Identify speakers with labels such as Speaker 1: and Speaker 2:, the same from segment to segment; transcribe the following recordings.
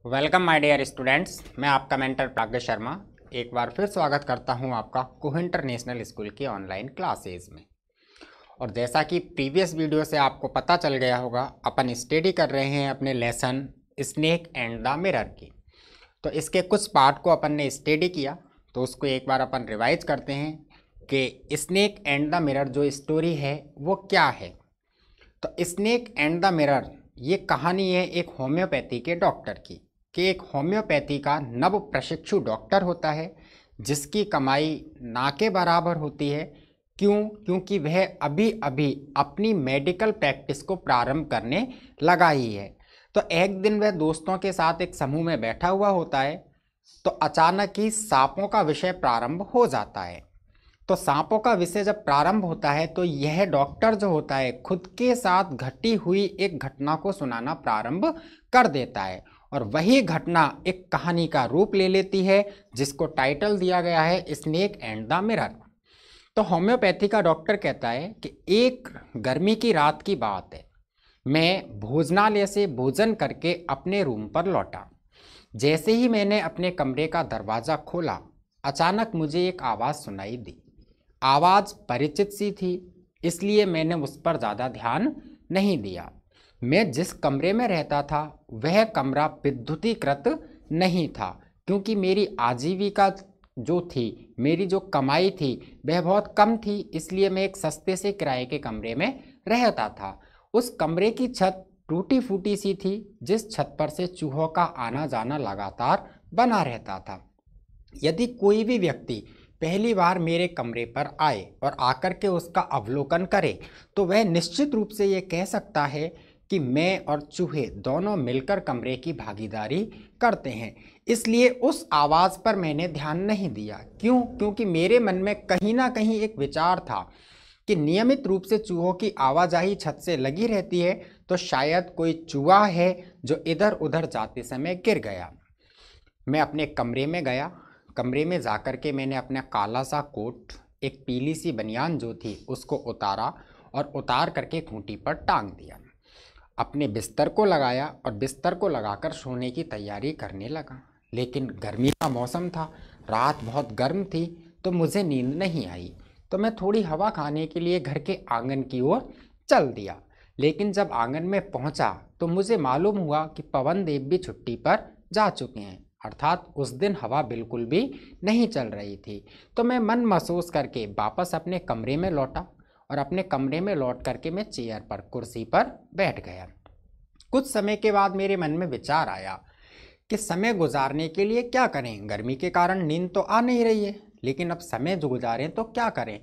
Speaker 1: Welcome my dear students, मैं आपका mentor प्राज्ञ शर्मा एक बार फिर स्वागत करता हूं आपका कुह इंटरनेशनल स्कूल की ऑनलाइन क्लासेज में। और जैसा कि प्रीवियस वीडियो से आपको पता चल गया होगा, अपन स्टडी कर रहे हैं अपने lesson snake and the mirror की। तो इसके कुछ पार्ट को अपन ने स्टडी किया, तो उसको एक बार अपन रिवाइज करते हैं कि स्नेक एंड द मिरर जो स्टोरी है वो क्या है। तो स्नेक एंड द मिरर ये कहानी है एक होम्योपैथी के डॉक्टर की, कि एक होम्योपैथी का नव प्रशिक्षु डॉक्टर होता है जिसकी कमाई ना के बराबर होती है। क्योंकि वह अभी अभी अपनी मेडिकल प्रैक्टिस को प्रारंभ करने लगा ही है। तो एक दिन वह दोस्तों के साथ एक समूह में बैठा हुआ होता है, तो अचानक ही सांपों का विषय प्रारंभ हो जाता है। तो सांपों का विषय जब प्रारंभ होता है तो यह डॉक्टर जो होता है खुद के साथ घटी हुई एक घटना को सुनाना प्रारंभ कर देता है, और वही घटना एक कहानी का रूप ले लेती है जिसको टाइटल दिया गया है स्नेक एंड द मिरर। तो होम्योपैथी का डॉक्टर कहता है कि एक गर्मी की रात की बात है, मैं भोजनालय से भोजन करके अपने रूम पर लौटा। जैसे ही मैंने अपने कमरे का दरवाज़ा खोला, अचानक मुझे एक आवाज़ सुनाई दी। आवाज़ परिचित सी थी, इसलिए मैंने उस पर ज़्यादा ध्यान नहीं दिया। मैं जिस कमरे में रहता था वह कमरा विद्युतीकृत नहीं था, क्योंकि मेरी आजीविका जो थी, मेरी जो कमाई थी वह बहुत कम थी, इसलिए मैं एक सस्ते से किराए के कमरे में रहता था। उस कमरे की छत टूटी फूटी सी थी, जिस छत पर से चूहों का आना जाना लगातार बना रहता था। यदि कोई भी व्यक्ति पहली बार मेरे कमरे पर आए और आकर के उसका अवलोकन करे तो वह निश्चित रूप से ये कह सकता है कि मैं और चूहे दोनों मिलकर कमरे की भागीदारी करते हैं। इसलिए उस आवाज़ पर मैंने ध्यान नहीं दिया। क्योंकि मेरे मन में कहीं ना कहीं एक विचार था कि नियमित रूप से चूहों की आवाजाही छत से लगी रहती है, तो शायद कोई चूहा है जो इधर उधर जाते समय गिर गया। मैं अपने कमरे में गया। कमरे में जाकर के मैंने अपना काला सा कोट, एक पीली सी बनियान जो थी उसको उतारा और उतार करके खूंटी पर टांग दिया। अपने बिस्तर को लगाया और बिस्तर को लगाकर सोने की तैयारी करने लगा। लेकिन गर्मी का मौसम था, रात बहुत गर्म थी, तो मुझे नींद नहीं आई। तो मैं थोड़ी हवा खाने के लिए घर के आंगन की ओर चल दिया। लेकिन जब आंगन में पहुंचा तो मुझे मालूम हुआ कि पवन देव भी छुट्टी पर जा चुके हैं, अर्थात उस दिन हवा बिल्कुल भी नहीं चल रही थी। तो मैं मन महसूस करके वापस अपने कमरे में लौटा, और अपने कमरे में लौट करके मैं चेयर पर, कुर्सी पर बैठ गया। कुछ समय के बाद मेरे मन में विचार आया कि समय गुजारने के लिए क्या करें। गर्मी के कारण नींद तो आ नहीं रही है, लेकिन अब समय जो गुजारें तो क्या करें।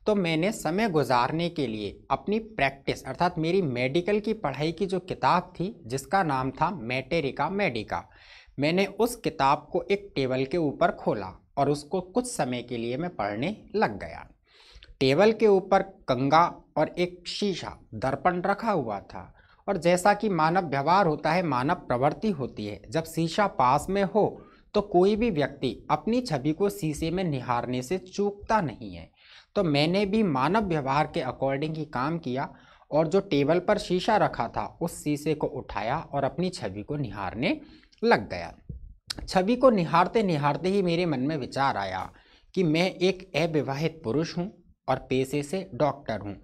Speaker 1: तो मैंने समय गुजारने के लिए अपनी प्रैक्टिस, अर्थात मेरी मेडिकल की पढ़ाई की जो किताब थी जिसका नाम था मैटेरिका मेडिका, मैंने उस किताब को एक टेबल के ऊपर खोला और उसको कुछ समय के लिए मैं पढ़ने लग गया। टेबल के ऊपर कंघा और एक शीशा दर्पण रखा हुआ था, और जैसा कि मानव व्यवहार होता है, मानव प्रवृत्ति होती है, जब शीशा पास में हो तो कोई भी व्यक्ति अपनी छवि को शीशे में निहारने से चूकता नहीं है। तो मैंने भी मानव व्यवहार के अकॉर्डिंग ही काम किया, और जो टेबल पर शीशा रखा था उस शीशे को उठाया और अपनी छवि को निहारने लग गया। छवि को निहारते निहारते ही मेरे मन में विचार आया कि मैं एक अविवाहित पुरुष हूँ और पेशे से डॉक्टर हूँ,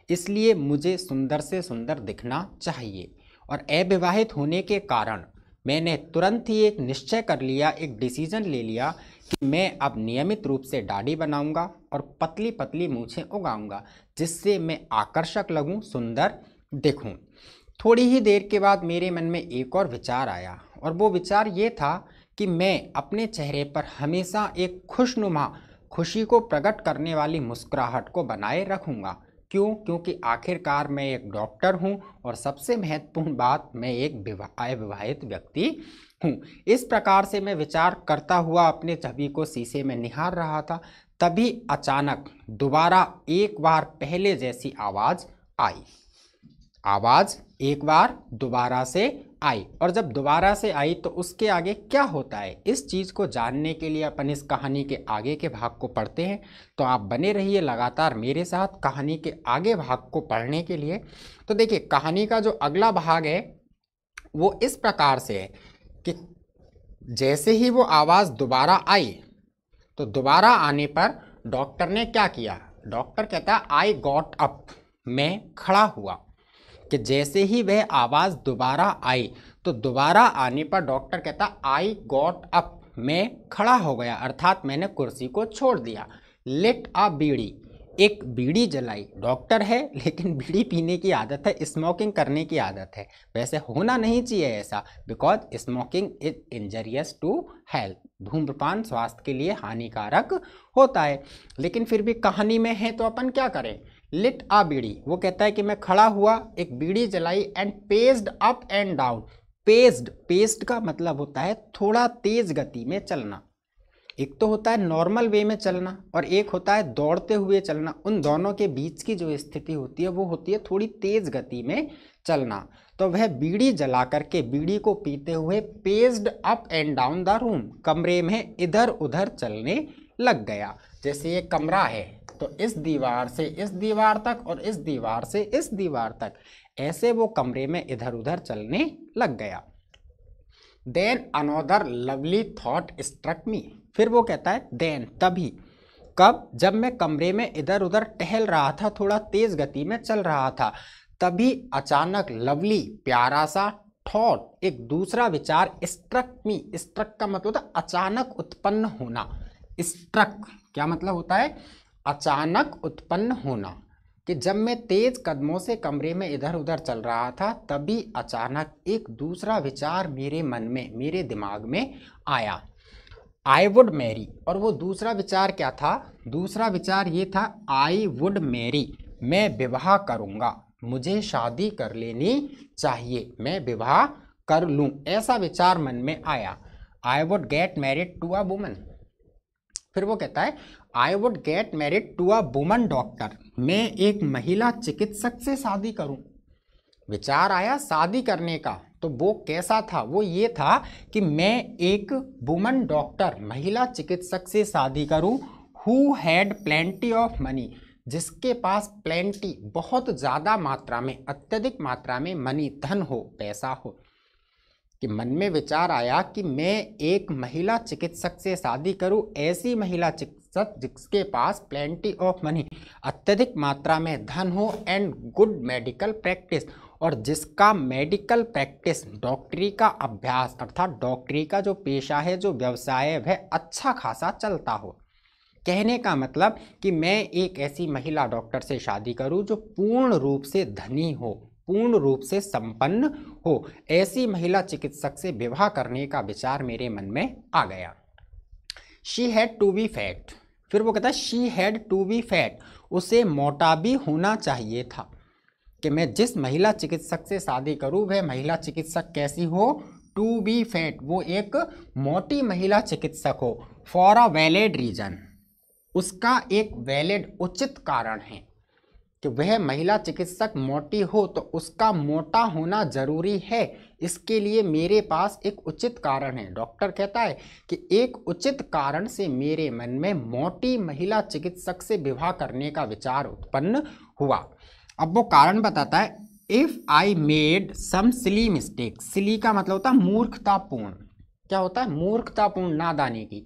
Speaker 1: इसलिए मुझे सुंदर से सुंदर दिखना चाहिए। और अविवाहित होने के कारण मैंने तुरंत ही एक निश्चय कर लिया, एक डिसीजन ले लिया कि मैं अब नियमित रूप से दाढ़ी बनाऊंगा और पतली पतली मूछें उगाऊंगा, जिससे मैं आकर्षक लगूं, सुंदर दिखूं। थोड़ी ही देर के बाद मेरे मन में एक और विचार आया, और वो विचार ये था कि मैं अपने चेहरे पर हमेशा एक खुशनुमा, खुशी को प्रकट करने वाली मुस्कुराहट को बनाए रखूंगा। क्योंकि आखिरकार मैं एक डॉक्टर हूं, और सबसे महत्वपूर्ण बात, मैं एक अविवाहित व्यक्ति हूं। इस प्रकार से मैं विचार करता हुआ अपने छवि को शीशे में निहार रहा था। तभी अचानक दोबारा एक बार पहले जैसी आवाज़ आई। आवाज़ एक बार दोबारा से आई, और जब दोबारा से आई तो उसके आगे क्या होता है, इस चीज़ को जानने के लिए अपन इस कहानी के आगे के भाग को पढ़ते हैं। तो आप बने रहिए लगातार मेरे साथ कहानी के आगे भाग को पढ़ने के लिए। तो देखिए, कहानी का जो अगला भाग है वो इस प्रकार से है कि जैसे ही वो आवाज़ दोबारा आई तो दोबारा आने पर डॉक्टर ने क्या किया, डॉक्टर कहता है आई गॉट अप, मैं खड़ा हुआ। कि जैसे ही वह आवाज़ दोबारा आई तो दोबारा आने पर डॉक्टर कहता आई गॉट अप, मैं खड़ा हो गया, अर्थात मैंने कुर्सी को छोड़ दिया। लिट अ बीड़ी, एक बीड़ी जलाई। डॉक्टर है लेकिन बीड़ी पीने की आदत है, स्मोकिंग करने की आदत है। वैसे होना नहीं चाहिए ऐसा, because smoking is injurious to health, धूम्रपान स्वास्थ्य के लिए हानिकारक होता है। लेकिन फिर भी कहानी में है तो अपन क्या करें। लिट आ बीड़ी, वो कहता है कि मैं खड़ा हुआ, एक बीड़ी जलाई, and paced up and down. Paced का मतलब होता है थोड़ा तेज गति में चलना। एक तो होता है नॉर्मल वे में चलना और एक होता है दौड़ते हुए चलना। उन दोनों के बीच की जो स्थिति होती है वो होती है थोड़ी तेज गति में चलना। तो वह बीड़ी जला करके बीड़ी को पीते हुए paced up and down the room, कमरे में इधर उधर चलने लग गया। जैसे ये कमरा है तो इस दीवार से इस दीवार तक और इस दीवार से इस दीवार तक, ऐसे वो कमरे में इधर उधर चलने लग गया। Then another lovely thought struck me, फिर वो कहता है देन, तभी, कब, जब मैं कमरे में इधर उधर टहल रहा था, थोड़ा तेज गति में चल रहा था, तभी अचानक लवली, प्यारा सा, थॉट, एक दूसरा विचार, स्ट्रक मी, स्ट्रक का मतलब होता है अचानक उत्पन्न होना। स्ट्रक क्या मतलब होता है, अचानक उत्पन्न होना। कि जब मैं तेज कदमों से कमरे में इधर उधर चल रहा था तभी अचानक एक दूसरा विचार मेरे मन में, मेरे दिमाग में आया, आई वुड मैरी। और वो दूसरा विचार क्या था, दूसरा विचार ये था आई वुड मैरी, मैं विवाह करूँगा, मुझे शादी कर लेनी चाहिए, मैं विवाह कर लूँ, ऐसा विचार मन में आया। I would get married to a woman, फिर वो कहता है I would get married to a woman doctor, मैं एक महिला चिकित्सक से शादी करूं। विचार आया शादी करने का, तो वो कैसा था, वो ये था कि मैं एक वुमन डॉक्टर, महिला चिकित्सक से शादी करूं, who had plenty of money, जिसके पास प्लेंटी, बहुत ज़्यादा मात्रा में, अत्यधिक मात्रा में, मनी, धन हो, पैसा हो। कि मन में विचार आया कि मैं एक महिला चिकित्सक से शादी करूं, ऐसी महिला चिकित्सक जिसके पास प्लेंटी ऑफ मनी, अत्यधिक मात्रा में धन हो, एंड गुड मेडिकल प्रैक्टिस, और जिसका मेडिकल प्रैक्टिस, डॉक्टरी का अभ्यास, अर्थात डॉक्टरी का जो पेशा है, जो व्यवसाय है, वह अच्छा खासा चलता हो। कहने का मतलब कि मैं एक ऐसी महिला डॉक्टर से शादी करूं जो पूर्ण रूप से धनी हो, पूर्ण रूप से संपन्न हो, ऐसी महिला चिकित्सक से विवाह करने का विचार मेरे मन में आ गया। She had to be fat, फिर वो कहता है she had to be fat, उसे मोटा भी होना चाहिए था। कि मैं जिस महिला चिकित्सक से शादी करूं वह महिला चिकित्सक कैसी हो, टू बी फैट, वो एक मोटी महिला चिकित्सक हो, फॉर अ वैलिड रीजन, उसका एक वैलिड, उचित कारण है। कि वह महिला चिकित्सक मोटी हो तो उसका मोटा होना जरूरी है, इसके लिए मेरे पास एक उचित कारण है। डॉक्टर कहता है कि एक उचित कारण से मेरे मन में मोटी महिला चिकित्सक से विवाह करने का विचार उत्पन्न हुआ। अब वो कारण बताता है, if I made some silly mistake, silly का मतलब होता है मूर्खतापूर्ण, क्या होता है, मूर्खतापूर्ण, नादानी की।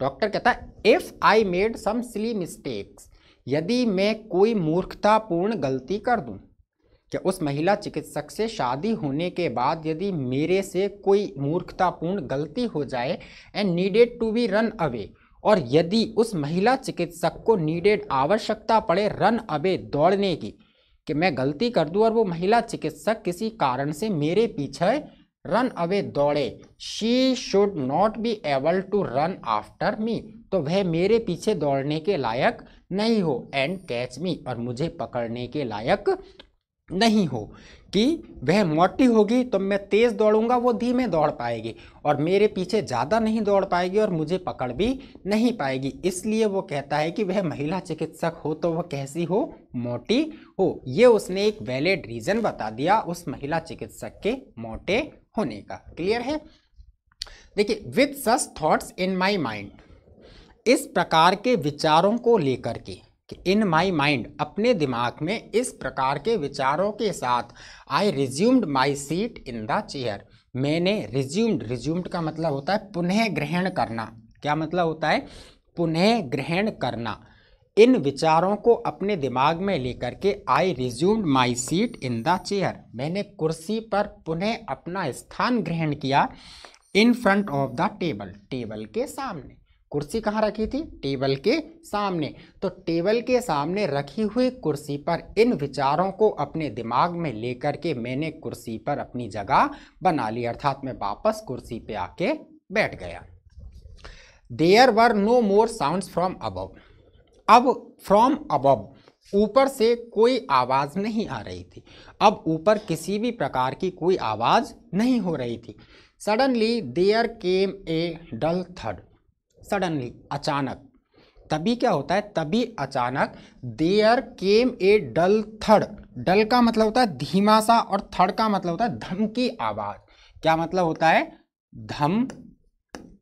Speaker 1: डॉक्टर कहता है if I made some silly mistakes, यदि मैं कोई मूर्खतापूर्ण गलती कर दूं, कि उस महिला चिकित्सक से शादी होने के बाद यदि मेरे से कोई मूर्खतापूर्ण गलती हो जाए, and needed to be run away, और यदि उस महिला चिकित्सक को नीडेड, आवश्यकता पड़े, रन अवे, दौड़ने की, कि मैं गलती कर दूं और वो महिला चिकित्सक किसी कारण से मेरे पीछे रन अवे, दौड़े, she should not be able to run after me, तो वह मेरे पीछे दौड़ने के लायक नहीं हो, एंड कैच मी, और मुझे पकड़ने के लायक नहीं हो। कि वह मोटी होगी तो मैं तेज दौड़ूंगा, वो धीमे दौड़ पाएगी, और मेरे पीछे ज़्यादा नहीं दौड़ पाएगी और मुझे पकड़ भी नहीं पाएगी। इसलिए वो कहता है कि वह महिला चिकित्सक हो तो वह कैसी हो, मोटी हो। ये उसने एक वैलिड रीज़न बता दिया उस महिला चिकित्सक के मोटे होने का। क्लियर है। देखिए, with such thoughts in my mind, इस प्रकार के विचारों को लेकर के, कि इन माई माइंड, अपने दिमाग में इस प्रकार के विचारों के साथ, I resumed my seat in the chair, मैंने रिज्यूम्ड का मतलब होता है पुनः ग्रहण करना। क्या मतलब होता है? पुनः ग्रहण करना। इन विचारों को अपने दिमाग में लेकर के I resumed my seat in the chair, मैंने कुर्सी पर पुनः अपना स्थान ग्रहण किया। In front of the table, table के सामने। कुर्सी कहाँ रखी थी? टेबल के सामने। तो टेबल के सामने रखी हुई कुर्सी पर इन विचारों को अपने दिमाग में लेकर के मैंने कुर्सी पर अपनी जगह बना ली, अर्थात मैं वापस कुर्सी पे आके बैठ गया। There were no more sounds from above, अब फ्रॉम अबव, ऊपर से कोई आवाज नहीं आ रही थी। अब ऊपर किसी भी प्रकार की कोई आवाज नहीं हो रही थी। सडनली देयर केम ए डल थड, सडनली, अचानक। तभी क्या होता है? तभी अचानक देयर केम ए डल थड, डल का मतलब होता है धीमा सा और थड का मतलब होता है धम की आवाज। क्या मतलब होता है? धम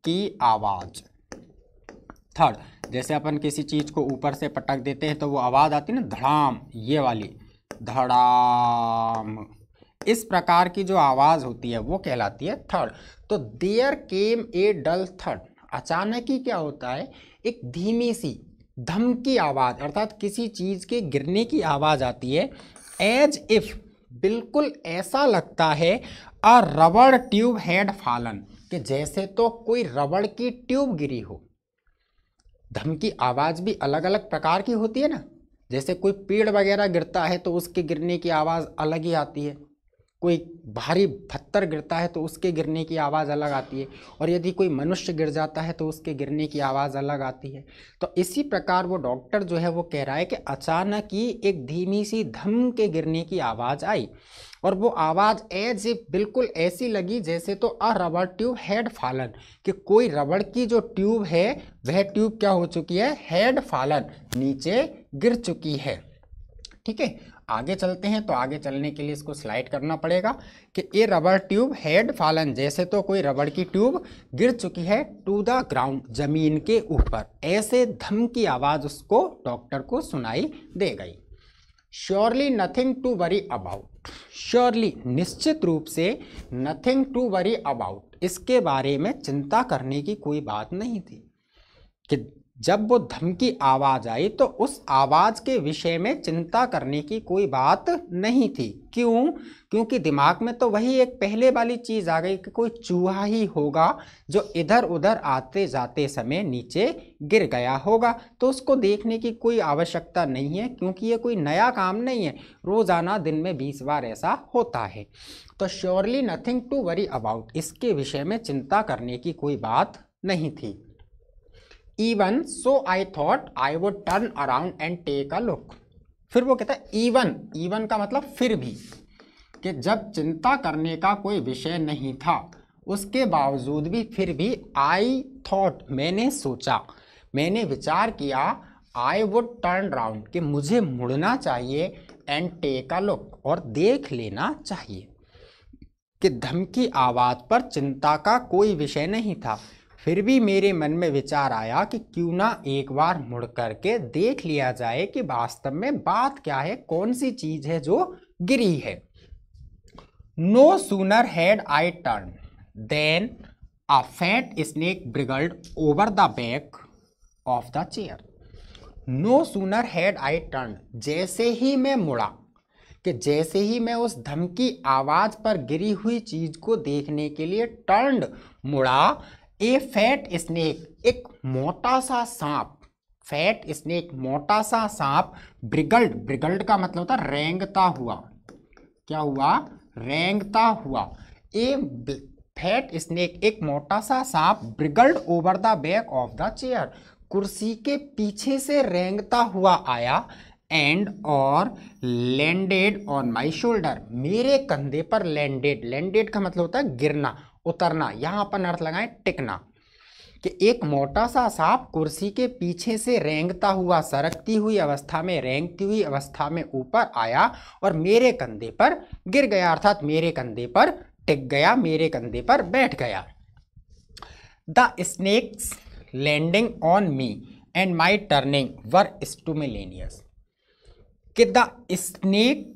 Speaker 1: की आवाज। थड, जैसे अपन किसी चीज को ऊपर से पटक देते हैं तो वो आवाज आती है ना, धड़ाम, ये वाली धड़ाम, इस प्रकार की जो आवाज होती है वो कहलाती है थड। तो देयर केम ए डल थड, अचानक ही क्या होता है? एक धीमी सी धम की आवाज, अर्थात किसी चीज के गिरने की आवाज आती है। एज इफ, बिल्कुल ऐसा लगता है, अ रबड़ ट्यूब हैड फॉलन, कि जैसे तो कोई रबड़ की ट्यूब गिरी हो। धम की आवाज भी अलग अलग प्रकार की होती है ना, जैसे कोई पेड़ वगैरह गिरता है तो उसके गिरने की आवाज अलग ही आती है, कोई भारी पत्थर गिरता है तो उसके गिरने की आवाज़ अलग आती है, और यदि कोई मनुष्य गिर जाता है तो उसके गिरने की आवाज़ अलग आती है। तो इसी प्रकार वो डॉक्टर जो है वो कह रहा है कि अचानक ही एक धीमी सी धम के गिरने की आवाज़ आई, और वो आवाज़ एज इफ, बिल्कुल ऐसी लगी जैसे तो अ रबड़ ट्यूब हैड फॉलन, कि कोई रबड़ की जो ट्यूब है वह ट्यूब क्या हो चुकी है? हैड फॉलन, नीचे गिर चुकी है। ठीक है, आगे चलते हैं। तो आगे चलने के लिए इसको स्लाइड करना पड़ेगा कि ए रबर ट्यूब हैड फॉलन, जैसे तो कोई रबड़ की ट्यूब गिर चुकी है, टू द ग्राउंड, जमीन के ऊपर। ऐसे धम की आवाज उसको, डॉक्टर को सुनाई दे गई। Surely nothing to worry about, surely, निश्चित रूप से, नथिंग टू वरी अबाउट, इसके बारे में चिंता करने की कोई बात नहीं थी। कि जब वो धम की आवाज आई तो उस आवाज के विषय में चिंता करने की कोई बात नहीं थी। क्यों? क्योंकि दिमाग में तो वही एक पहले वाली चीज आ गई कि कोई चूहा ही होगा जो इधर उधर आते जाते समय नीचे गिर गया होगा, तो उसको देखने की कोई आवश्यकता नहीं है, क्योंकि ये कोई नया काम नहीं है, रोजाना दिन में 20 बार ऐसा होता है। तो surely nothing to worry about, इसके विषय में चिंता करने की कोई बात नहीं थी। Even so I thought I would turn around and take a look, फिर वो कहता है इवन, इवन का मतलब फिर भी, कि जब चिंता करने का कोई विषय नहीं था उसके बावजूद भी, फिर भी आई थॉट, मैंने सोचा, मैंने विचार किया, आई वुड टर्न राउंड, कि मुझे मुड़ना चाहिए, एंड टेक अ लुक, और देख लेना चाहिए। कि धम की आवाज पर चिंता का कोई विषय नहीं था, फिर भी मेरे मन में विचार आया कि क्यों ना एक बार मुड़ करके देख लिया जाए कि वास्तव में बात क्या है, कौन सी चीज है जो गिरी है। No sooner had I turn then a fat snake wriggled over the back of the chair. No sooner had I turn, जैसे ही मैं मुड़ा, कि जैसे ही मैं उस धम की आवाज पर गिरी हुई चीज को देखने के लिए टर्न्ड, मुड़ा, ए फैट स्नेक, एक मोटा सा सांप, फैट स्नेक, मोटा सा सांप, ब्रिगल्ड, ब्रिगल्ड का मतलब होता है रेंगता हुआ, क्या हुआ? रेंगता हुआ। ए फैट स्नेक, एक मोटा सा सांप, wriggled over the back of the chair, कुर्सी के पीछे से रेंगता हुआ आया, एंड और लैंडेड ऑन माई शोल्डर, मेरे कंधे पर लैंडेड, लैंडेड का मतलब होता है गिरना, उतरना, यहां अपन अर्थ लगाएं टिकना। कि एक मोटा सा सांप कुर्सी के पीछे से रेंगता हुआ, सरकती हुई अवस्था में, रेंगती हुई अवस्था में ऊपर आया और मेरे कंधे पर गिर गया, अर्थात मेरे कंधे पर टिक गया, मेरे कंधे पर बैठ गया। The snake's landing on me and my turning were simultaneous. कि द स्नेक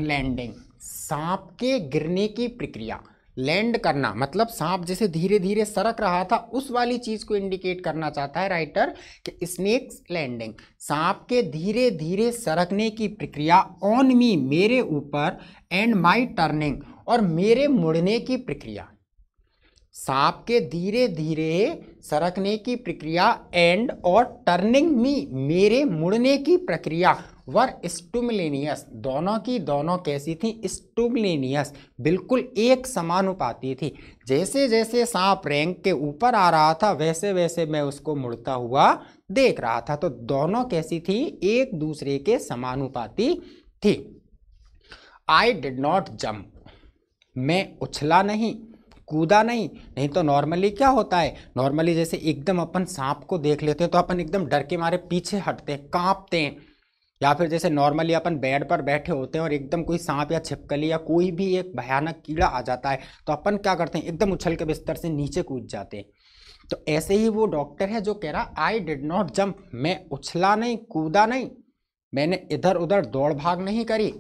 Speaker 1: लैंडिंग, सांप के गिरने की प्रक्रिया। लैंड करना मतलब सांप जैसे धीरे धीरे सरक रहा था, उस वाली चीज को इंडिकेट करना चाहता है राइटर कि स्नेक्स लैंडिंग, सांप के धीरे धीरे सरकने की प्रक्रिया, ऑन मी मेरे ऊपर, एंड माई टर्निंग और मेरे मुड़ने की प्रक्रिया। सांप के धीरे धीरे सरकने की प्रक्रिया एंड और टर्निंग मी मेरे मुड़ने की प्रक्रिया वर स्टिमुलेनियस, दोनों की दोनों कैसी थी? स्टिमुलेनियस, बिल्कुल एक समानुपाती थी। जैसे जैसे सांप रैंक के ऊपर आ रहा था वैसे वैसे मैं उसको मुड़ता हुआ देख रहा था। तो दोनों कैसी थी? एक दूसरे के समानुपाती थी। आई डिड नॉट जंप, मैं उछला नहीं, कूदा नहीं। नहीं तो नॉर्मली क्या होता है, नॉर्मली जैसे एकदम अपन सांप को देख लेते हैं तो अपन एकदम डर के मारे पीछे हटते हैं, कांपते हैं। या फिर जैसे नॉर्मली अपन बेड पर बैठे होते हैं और एकदम कोई सांप या छिपकली या कोई भी एक भयानक कीड़ा आ जाता है तो अपन क्या करते हैं, एकदम उछल के बिस्तर से नीचे कूद जाते हैं। तो ऐसे ही वो डॉक्टर है जो कह रहा आई डिड नॉट जंप, मैं उछला नहीं, कूदा नहीं, मैंने इधर उधर दौड़ भाग नहीं करी।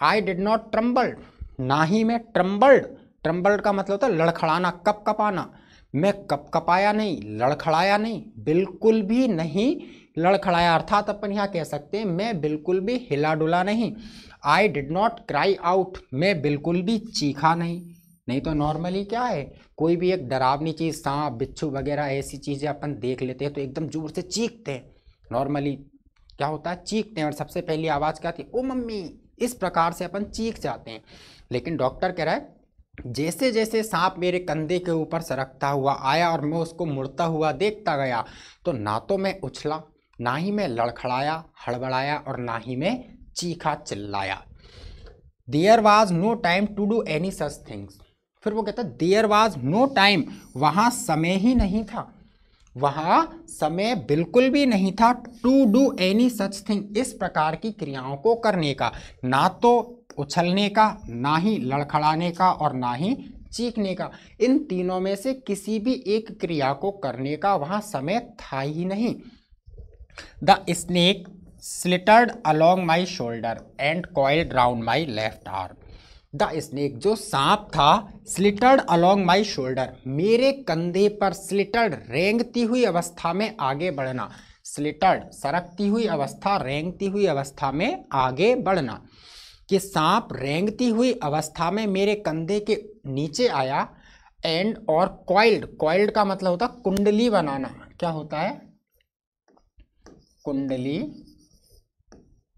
Speaker 1: आई डिड नॉट ट्रम्बल्ड, ना ही मैं ट्रम्बल्ड, ट्रम्बल्ड का मतलब होता है लड़खड़ाना, कपकपाना, मैं कपकपाया नहीं, लड़खड़ाया नहीं, बिल्कुल भी नहीं लड़खड़ाया। अर्थात अपन यहाँ कह सकते हैं मैं बिल्कुल भी हिला डुला नहीं। I did not cry out, मैं बिल्कुल भी चीखा नहीं। नहीं तो नॉर्मली क्या है, कोई भी एक डरावनी चीज़, सांप बिच्छू वगैरह ऐसी चीज़ें अपन देख लेते हैं तो एकदम जोर से चीखते हैं। नॉर्मली क्या होता है, चीखते हैं और सबसे पहली आवाज़ क्या आती है, ओ मम्मी, इस प्रकार से अपन चीख जाते हैं। लेकिन डॉक्टर कह रहा है जैसे जैसे सांप मेरे कंधे के ऊपर सरकता हुआ आया और मैं उसको मुड़ता हुआ देखता गया तो ना तो मैं उछला, ना ही मैं लड़खड़ाया, हड़बड़ाया और ना ही मैं चीखा चिल्लाया। There was no time to do any such things. फिर वो कहता है देयर वॉज नो टाइम, वहाँ समय ही नहीं था, वहाँ समय बिल्कुल भी नहीं था, to do any such thing, इस प्रकार की क्रियाओं को करने का, ना तो उछलने का, ना ही लड़खड़ाने का और ना ही चीखने का। इन तीनों में से किसी भी एक क्रिया को करने का वहाँ समय था ही नहीं। The snake slithered along my shoulder and coiled round my left arm. The snake, जो सांप था, स्लिटर्ड अलॉन्ग माई शोल्डर, मेरे कंधे पर, स्लिटर्ड रेंगती हुई अवस्था में आगे बढ़ना, स्लिटर्ड सरकती हुई अवस्था, रेंगती हुई अवस्था में आगे बढ़ना, कि सांप रेंगती हुई अवस्था में मेरे कंधे के नीचे आया, एंड और कॉइल्ड, कॉइल्ड का मतलब होता कुंडली बनाना। क्या होता है? कुंडली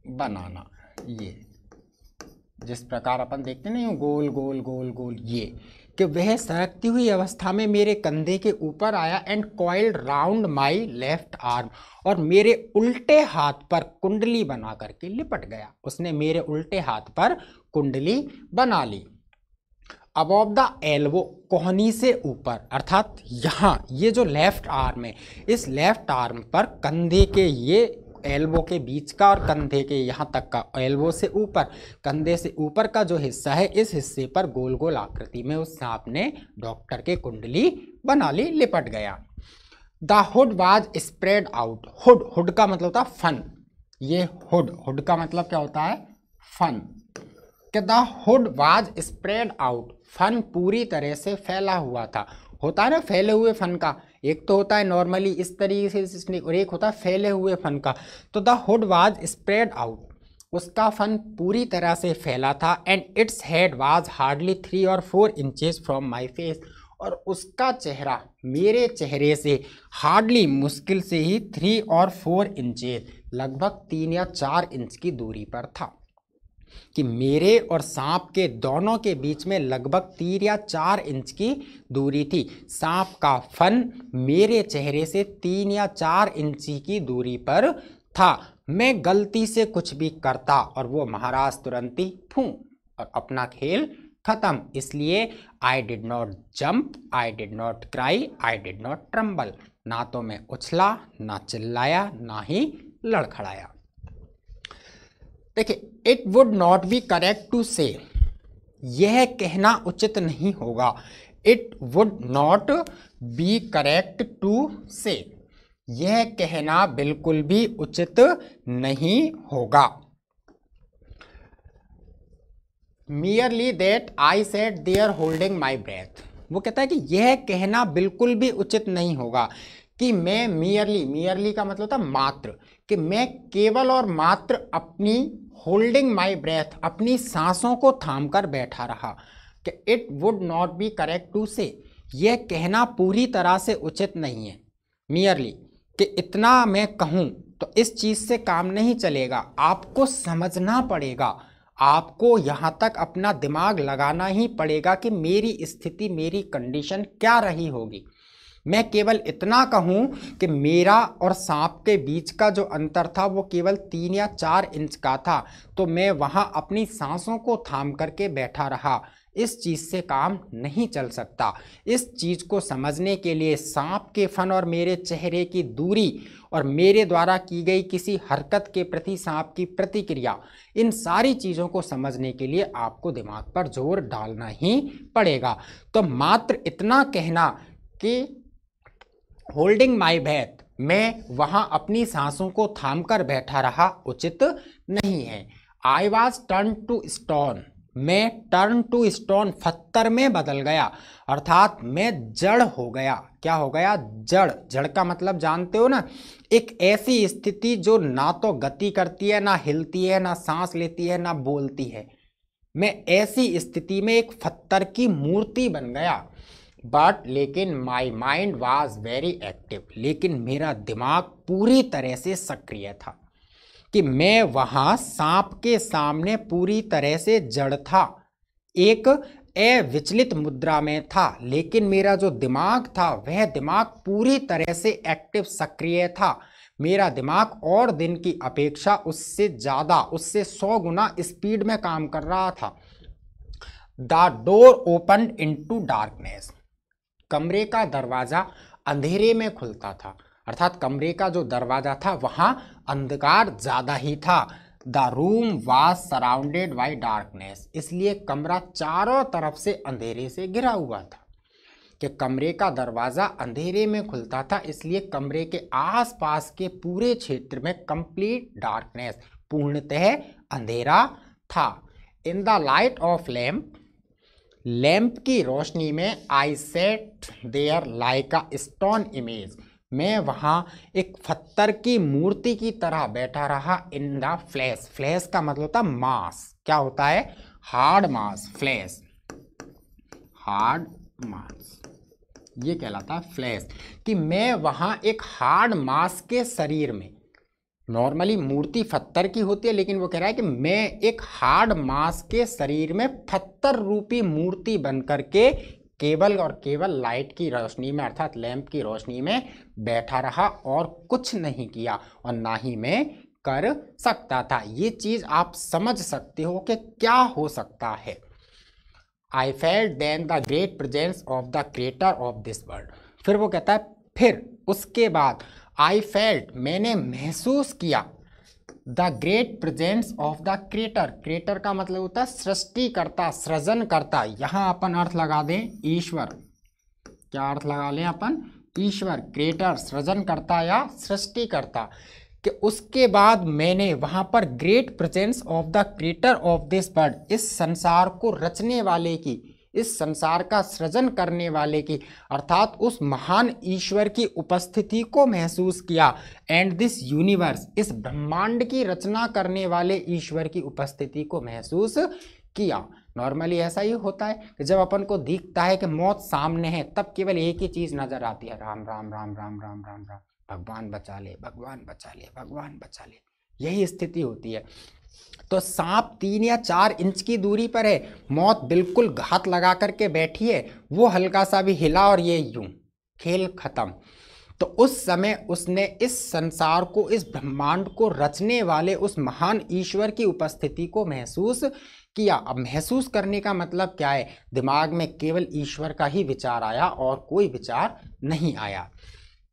Speaker 1: बनाना। ये जिस प्रकार अपन देखते नहीं, गोल गोल गोल गोल, ये कि वह सरकती हुई अवस्था में मेरे कंधे के ऊपर आया, and coiled round my left arm, और मेरे उल्टे हाथ पर कुंडली बना करके लिपट गया। उसने मेरे उल्टे हाथ पर कुंडली बना ली। अबॉव द एल्बो, कोहनी से ऊपर, अर्थात यहाँ ये जो लेफ्ट आर्म है, इस लेफ्ट आर्म पर कंधे के ये एल्बो के बीच का और कंधे के यहाँ तक का, एल्बो से ऊपर, कंधे से ऊपर का जो हिस्सा है, इस हिस्से पर गोल गोल आकृति में उस सांप ने डॉक्टर के कुंडली बना ली, लिपट गया। The hood was spread out, hood, hood का मतलब होता है फन, ये हुड, हुड का मतलब क्या होता है? फन। कि the hood was spread out, फन पूरी तरह से फैला हुआ था। होता है ना फैले हुए फन का, एक तो होता है नॉर्मली इस तरीके से और एक होता है फैले हुए फन का। तो the hood was spread out, उसका फन पूरी तरह से फैला था, and its head was hardly 3 और 4 इंचेस फ्रॉम माई फेस, और उसका चेहरा मेरे चेहरे से हार्डली, मुश्किल से ही 3 और 4 इंचेस, लगभग 3 या 4 इंच की दूरी पर था। कि मेरे और सांप के दोनों के बीच में लगभग 3 या 4 इंच की दूरी थी। सांप का फन मेरे चेहरे से 3 या 4 इंच की दूरी पर था। मैं गलती से कुछ भी करता और वो महाराज तुरंत ही फूं और अपना खेल खत्म। इसलिए I did not jump, I did not cry, I did not tremble, ना तो मैं उछला, ना चिल्लाया, ना ही लड़खड़ाया। देखिए, it would not be correct to say, यह कहना उचित नहीं होगा। It would not be correct to say, यह कहना बिल्कुल भी उचित नहीं होगा। Merely that I sat there holding my breath, वो कहता है कि यह कहना बिल्कुल भी उचित नहीं होगा कि मैं मियरली का मतलब था मात्र, कि मैं केवल और मात्र अपनी होल्डिंग माई ब्रेथ, अपनी सांसों को थाम कर बैठा रहा, कि it would not be correct to say, यह कहना पूरी तरह से उचित नहीं है मियरली, कि इतना मैं कहूँ तो इस चीज़ से काम नहीं चलेगा, आपको समझना पड़ेगा, आपको यहाँ तक अपना दिमाग लगाना ही पड़ेगा कि मेरी स्थिति, मेरी कंडीशन क्या रही होगी। मैं केवल इतना कहूँ कि मेरा और सांप के बीच का जो अंतर था वो केवल 3 या 4 इंच का था, तो मैं वहाँ अपनी सांसों को थाम करके बैठा रहा, इस चीज़ से काम नहीं चल सकता। इस चीज़ को समझने के लिए सांप के फन और मेरे चेहरे की दूरी और मेरे द्वारा की गई किसी हरकत के प्रति सांप की प्रतिक्रिया, इन सारी चीज़ों को समझने के लिए आपको दिमाग पर जोर डालना ही पड़ेगा। तो मात्र इतना कहना कि होल्डिंग माई ब्रेथ, मैं वहाँ अपनी सांसों को थाम कर बैठा रहा, उचित नहीं है। I was turn to stone, मैं टर्न टू स्टोन, पत्थर में बदल गया, अर्थात मैं जड़ हो गया। क्या हो गया? जड़। जड़ का मतलब जानते हो ना, एक ऐसी स्थिति जो ना तो गति करती है, ना हिलती है, ना सांस लेती है, ना बोलती है। मैं ऐसी स्थिति में एक पत्थर की मूर्ति बन गया। बट लेकिन my mind was very active, लेकिन मेरा दिमाग पूरी तरह से सक्रिय था, कि मैं वहाँ सांप के सामने पूरी तरह से जड़ था, एक अविचलित मुद्रा में था, लेकिन मेरा जो दिमाग था वह दिमाग पूरी तरह से एक्टिव, सक्रिय था। मेरा दिमाग और दिन की अपेक्षा उससे ज़्यादा, उससे 100 गुना स्पीड में काम कर रहा था। The door open into darkness, कमरे का दरवाजा अंधेरे में खुलता था, अर्थात कमरे का जो दरवाजा था वहां अंधकार ज्यादा ही था। The room was surrounded by darkness, इसलिए कमरा चारों तरफ से अंधेरे से घिरा हुआ था, कि कमरे का दरवाजा अंधेरे में खुलता था, इसलिए कमरे के आसपास के पूरे क्षेत्र में कंप्लीट डार्कनेस, पूर्णतः अंधेरा था। In the light of lamp, lamp की रोशनी में I sat there like a stone image, मैं वहाँ एक पत्थर की मूर्ति की तरह बैठा रहा। इन द फ्लैश, फ्लैश का मतलब होता मास, क्या होता है? Hard mass, flash hard mass, ये कहलाता है फ्लैश, कि मैं वहाँ एक हार्ड मास के शरीर में, नॉर्मली मूर्ति पत्थर की होती है, लेकिन वो कह रहा है कि मैं एक हार्ड मास के शरीर में पत्थर रूपी मूर्ति बनकर के केवल और केवल लाइट की रोशनी में, अर्थात लैंप की रोशनी में बैठा रहा और कुछ नहीं किया, और ना ही मैं कर सकता था। ये चीज आप समझ सकते हो कि क्या हो सकता है। I felt then the great presence of the creator of this world, फिर वो कहता है फिर उसके बाद आई फेल्ट, मैंने महसूस किया, the great presence of the creator, creator का मतलब होता है सृष्टिकर्ता, सृजनकर्ता, यहाँ अपन अर्थ लगा दें ईश्वर, क्या अर्थ लगा लें अपन? ईश्वर, क्रिएटर, सृजनकर्ता या सृष्टिकर्ता, कि उसके बाद मैंने वहाँ पर great presence of the creator of this world, इस संसार को रचने वाले की, इस संसार का सृजन करने वाले की, अर्थात उस महान ईश्वर की उपस्थिति को महसूस किया। एंड दिस यूनिवर्स, इस ब्रह्मांड की रचना करने वाले ईश्वर की उपस्थिति को महसूस किया। नॉर्मली ऐसा ही होता है कि जब अपन को दिखता है कि मौत सामने है, तब केवल एक ही चीज नजर आती है, राम राम राम राम राम राम राम, भगवान बचा ले, भगवान बचा ले, भगवान बचा ले, यही स्थिति होती है। तो सांप 3 या 4 इंच की दूरी पर है, मौत बिल्कुल घात लगा करके बैठी है, वो हल्का सा भी हिला और ये यूं खेल खत्म। तो उस समय उसने इस संसार को, इस ब्रह्मांड को रचने वाले उस महान ईश्वर की उपस्थिति को महसूस किया। अब महसूस करने का मतलब क्या है? दिमाग में केवल ईश्वर का ही विचार आया और कोई विचार नहीं आया।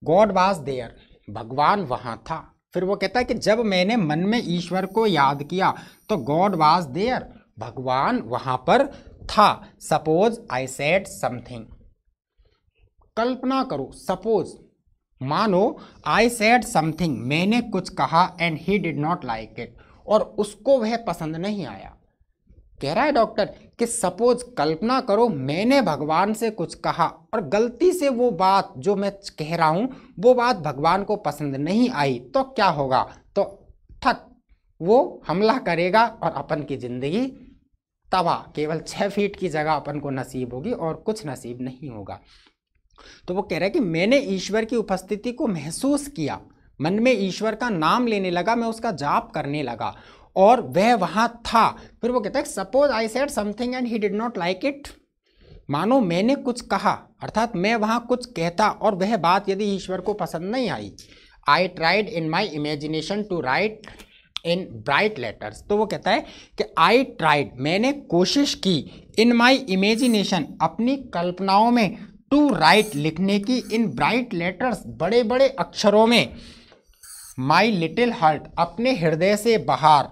Speaker 1: गॉड वाज देयर, भगवान वहां था। फिर वो कहता है कि जब मैंने मन में ईश्वर को याद किया तो गॉड वाज देयर, भगवान वहां पर था। सपोज आई सेड समथिंग, कल्पना करो, सपोज मानो आई सेड समथिंग, मैंने कुछ कहा and he did not like it, और उसको वह पसंद नहीं आया। कह रहा है डॉक्टर कि सपोज कल्पना करो मैंने भगवान से कुछ कहा और गलती से वो बात जो मैं कह रहा हूं वो बात भगवान को पसंद नहीं आई, तो क्या होगा? तो ठक वो हमला करेगा और अपन की जिंदगी तबाह। केवल 6 फीट की जगह अपन को नसीब होगी और कुछ नसीब नहीं होगा। तो वो कह रहा है कि मैंने ईश्वर की उपस्थिति को महसूस किया, मन में ईश्वर का नाम लेने लगा, मैं उसका जाप करने लगा और वह वहां था। फिर वो कहता है suppose I said something and he did not like it, मानो मैंने कुछ कहा अर्थात मैं वहां कुछ कहता और वह बात यदि ईश्वर को पसंद नहीं आई। I tried in my imagination to write in bright letters, तो वो कहता है कि आई ट्राइड, मैंने कोशिश की, इन माई इमेजिनेशन, अपनी कल्पनाओं में, टू राइट, लिखने की, इन ब्राइट लेटर्स, बड़े बड़े अक्षरों में, माई लिटिल हार्ट, अपने हृदय से बाहर,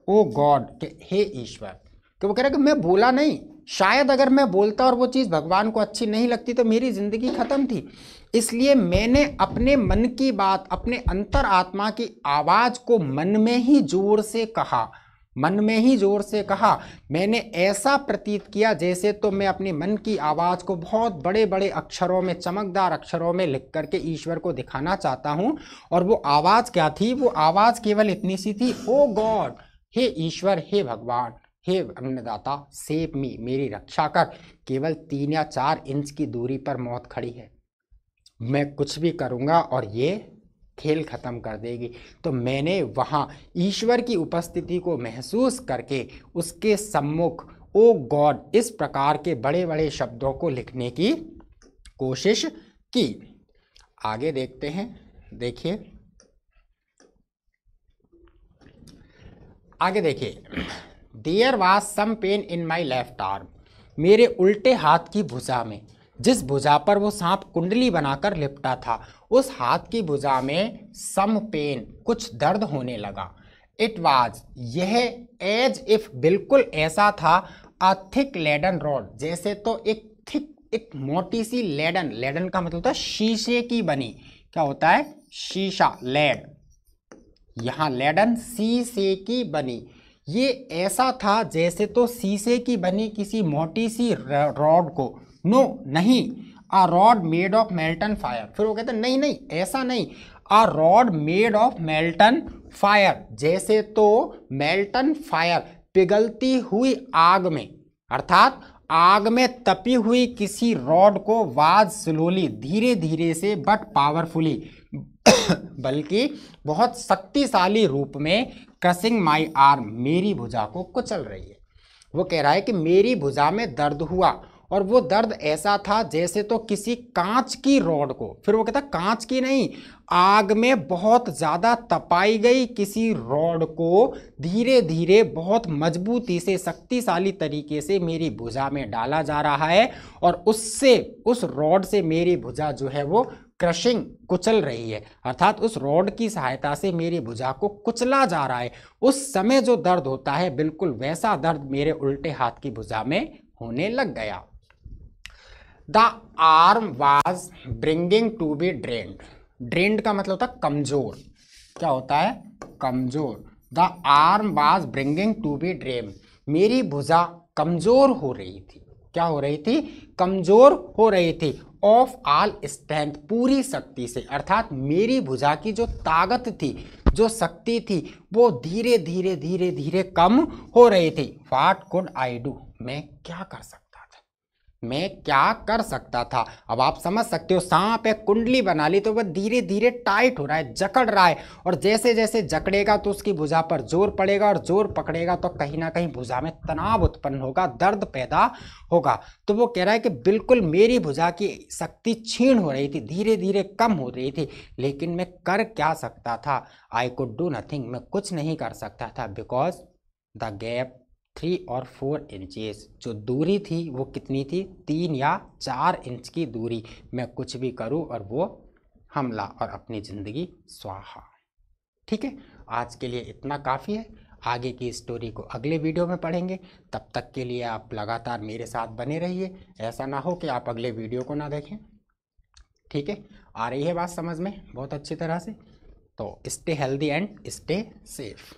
Speaker 1: ओ गॉड, हे ईश्वर। कि वो कह रहा है कि मैं बोला नहीं, शायद अगर मैं बोलता और वो चीज़ भगवान को अच्छी नहीं लगती तो मेरी जिंदगी खत्म थी, इसलिए मैंने अपने मन की बात, अपने अंतर आत्मा की आवाज़ को मन में ही जोर से कहा, मन में ही जोर से कहा। मैंने ऐसा प्रतीत किया जैसे तो मैं अपने मन की आवाज़ को बहुत बड़े बड़े अक्षरों में, चमकदार अक्षरों में लिख करके ईश्वर को दिखाना चाहता हूँ। और वो आवाज़ क्या थी? वो आवाज़ केवल इतनी सी थी, ओ गॉड, हे ईश्वर, हे भगवान, हे अन्नदाता, सेव मी, मेरी रक्षा कर। केवल 3 या 4 इंच की दूरी पर मौत खड़ी है, मैं कुछ भी करूँगा और ये खेल खत्म कर देगी। तो मैंने वहाँ ईश्वर की उपस्थिति को महसूस करके उसके सम्मुख ओ गॉड, इस प्रकार के बड़े बड़े शब्दों को लिखने की कोशिश की। आगे देखते हैं, देखिए आगे देखिए। There was some pain in my left arm, मेरे उल्टे हाथ की भुजा में, जिस भुजा पर वो सांप कुंडली बनाकर लिपटा था, उस हाथ की भुजा में सम पेन, कुछ दर्द होने लगा। इट वाज, यह, एज इफ, बिल्कुल ऐसा था, अ थिक लेडन रॉड, जैसे तो एक थिक, एक मोटी सी लेडन, लेडन का मतलब होता है शीशे की बनी, क्या होता है? शीशा, लेड, यहाँ लेडन शीशे की बनी, ये ऐसा था जैसे तो शीशे की बनी किसी मोटी सी रॉड को, नो नहीं, a rod made of Merton fire. फिर वो कहते हैं नहीं नहीं ऐसा नहीं, a rod made of Merton fire, जैसे तो मेल्टन फायर, पिघलती हुई आग में, अर्थात आग में तपी हुई किसी रॉड को, वाज स्लोली, धीरे धीरे से, बट पावरफुली, बल्कि बहुत शक्तिशाली रूप में, क्रशिंग माई आर्म, मेरी भुजा को कुचल रही है। वो कह रहा है कि मेरी भुजा में दर्द हुआ और वो दर्द ऐसा था जैसे तो किसी कांच की रॉड को, फिर वो कहता कांच की नहीं, आग में बहुत ज़्यादा तपाई गई किसी रॉड को धीरे धीरे बहुत मजबूती से, शक्तिशाली तरीके से मेरी भुजा में डाला जा रहा है और उससे, उस रॉड से मेरी भुजा जो है वो क्रशिंग, कुचल रही है, अर्थात उस रॉड की सहायता से मेरी भुजा को कुचला जा रहा है। उस समय जो दर्द होता है बिल्कुल वैसा दर्द मेरे उल्टे हाथ की भुजा में होने लग गया। The arm was bringing to be drained, drained का मतलब होता है कमजोर, क्या होता है? कमजोर। The arm was bringing to be drain, मेरी भुजा कमजोर हो रही थी, क्या हो रही थी? कमजोर हो रही थी, ऑफ ऑल स्ट्रेंथ, पूरी शक्ति से, अर्थात मेरी भुजा की जो ताकत थी, जो शक्ति थी, वो धीरे धीरे धीरे धीरे कम हो रही थी। व्हाट कुड आई डू, मैं क्या कर सकता था, मैं क्या कर सकता था? अब आप समझ सकते हो, सांप एक कुंडली बना ली तो वह धीरे धीरे टाइट हो रहा है, जकड़ रहा है, और जैसे जैसे जकड़ेगा तो उसकी भुजा पर जोर पड़ेगा और जोर पकड़ेगा तो कहीं ना कहीं भुजा में तनाव उत्पन्न होगा, दर्द पैदा होगा। तो वो कह रहा है कि बिल्कुल मेरी भुजा की शक्ति क्षीण हो रही थी, धीरे धीरे कम हो रही थी, लेकिन मैं कर क्या सकता था? आई कुड डू नथिंग, मैं कुछ नहीं कर सकता था, बिकॉज द गैप 3 और 4 इंचेस, जो दूरी थी वो कितनी थी? 3 या 4 इंच की दूरी, मैं कुछ भी करूं और वो हमला और अपनी ज़िंदगी स्वाहा। ठीक है, आज के लिए इतना काफ़ी है, आगे की स्टोरी को अगले वीडियो में पढ़ेंगे। तब तक के लिए आप लगातार मेरे साथ बने रहिए, ऐसा ना हो कि आप अगले वीडियो को ना देखें। ठीक है, आ रही है बात समझ में बहुत अच्छी तरह से। तो stay healthy and stay safe.